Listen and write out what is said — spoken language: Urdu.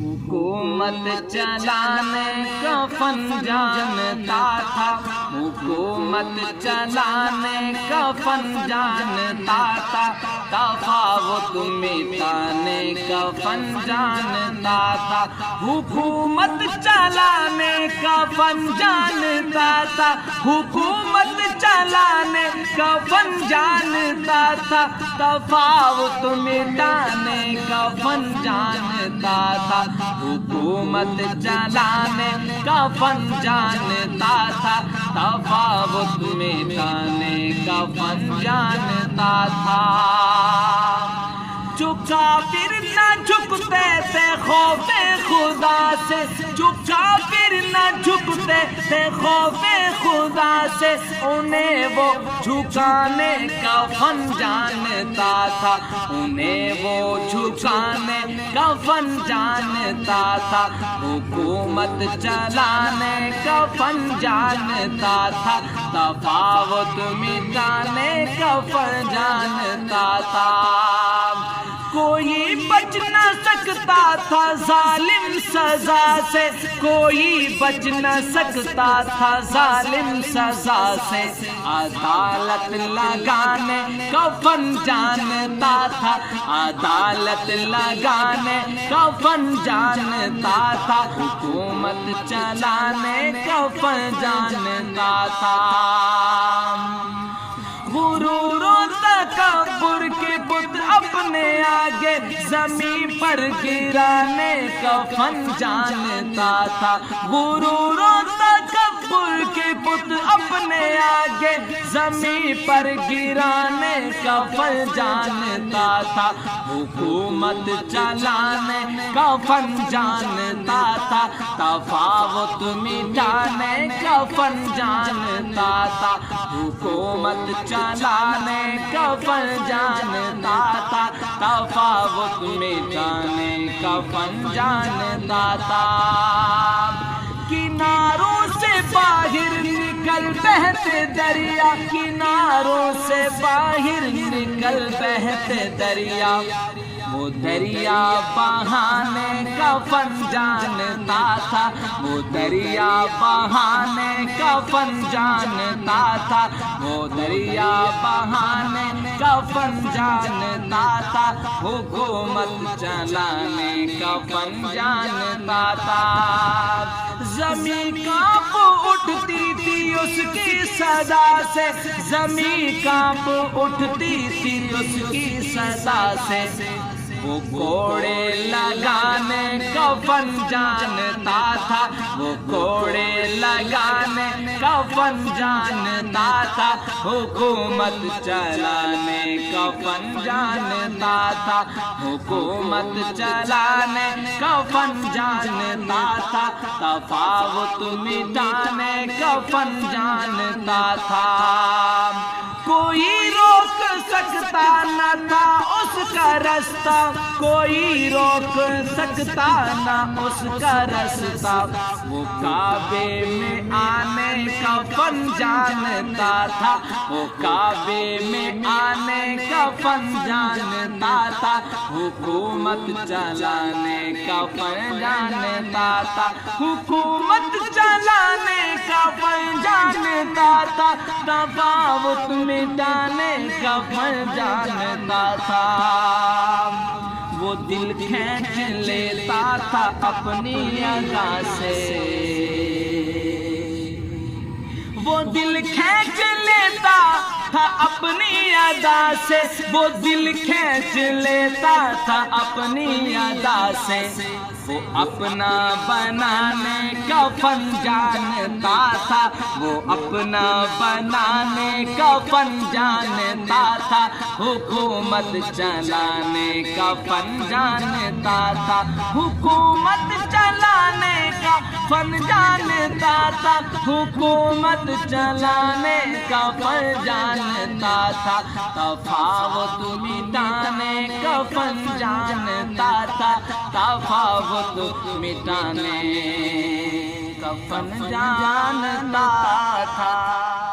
حکومت چلانے کا فن جانتا تھا، حکومت چلانے کا فن جانتا تھا، تفاوت مٹانے کا فن جانتا تھا، حکومت چلانے کا فن جانتا تھا، حکومت چلانے کا فن جانتا تھا، تفاوت مٹانے کا فن جانتا تھا، حکومت چلانے کا فن جانتا تھا، تفاوت مٹانے کا فن جانتا تھا۔ جو کافر نہ جھکتے تھے خوف خدا سے، جو کافر نہ جھکتے تھے خوف خدا سے، انہیں وہ جھکانے کا فن جانتا تھا، انہیں وہ جھکانے کا فن جانتا تھا، حکومت چلانے کا فن جانتا تھا، تفاوت مٹانے کا فن جانتا تھا۔ کوئی بچ نہ سکتا تھا ظالم سزا سے، کوئی بچ نہ سکتا تھا ظالم سزا سے، عدالت لگانے کا فن جانتا تھا، عدالت لگانے کا فن جانتا تھا، حکومت چلانے کا فن جانتا تھا۔ غرور و تکبر کے بت اپنے آگے زمین پر گرانے کا فن جانتا تھا، غرور و تکبر کے بت اپنے آگے زمین پر گرانے کا فن جانتا تھا، حکومت چلانے کا فن جانتا تھا، تفاوت مٹانے کا فن جانتا تھا، حکومت چلانے کا فن جانتا تھا، تفاوت مٹانے کا فن جانتا تھا۔ کناروں سے باہر نکل بہتے دریا، کناروں سے باہر نکل بہتے دریا، وہ دریا بہانے کا فن جانتا تھا، وہ دریا بہانے کا فن جانتا تھا، وہ دریا بہانے کا فن جانتا تھا، حکومت چلانے کا فن جانتا تھا۔ زمین کانپ اٹھتی تھی اس کی صدا سے، زمین کانپ اٹھتی تھی اس کی صدا سے، وہ کوڑے لگانے کا فن جانتا تھا، وہ کوڑے لگانے کا فن جانتا تھا، حکومت چلانے کا فن جانتا تھا، حکومت چلانے کا فن جانتا تھا، تفاوت مٹانے کا فن جانتا تھا۔ کوئی روک سکتا نہ تھا اس کا رستہ، کوئی روک سکتا نہ اس کا رستہ، وہ کعبے میں آنے کا فن جانتا تھا، وہ کعبے میں آنے کا فن جانتا تھا، حکومت چلانے کا فن جانتا تھا، حکومت چلانے کا فن جانتا تھا، تفاوت مٹانے کا فن جانتا تھا۔ وہ دل کھینچ لیتا تھا اپنی ادا سے، وہ دل کھینچ لیتا تھا اپنی ادا سے، وہ دل کھینچ لیتا تھا اپنی ادا سے، وہ اپنا بنانے کا فن جانتا تھا، وہ اپنا بنانے کا فن جانتا تھا، حکومت چلانے کا فن جانتا تھا، حکومت چلانے کا فن جانتا تھا، حکومت چلانے کا فن جانتا تھا، تفاوت مٹانے کا فن جانتا تھا، تفاوت مٹانے کا فن جانتا تھا۔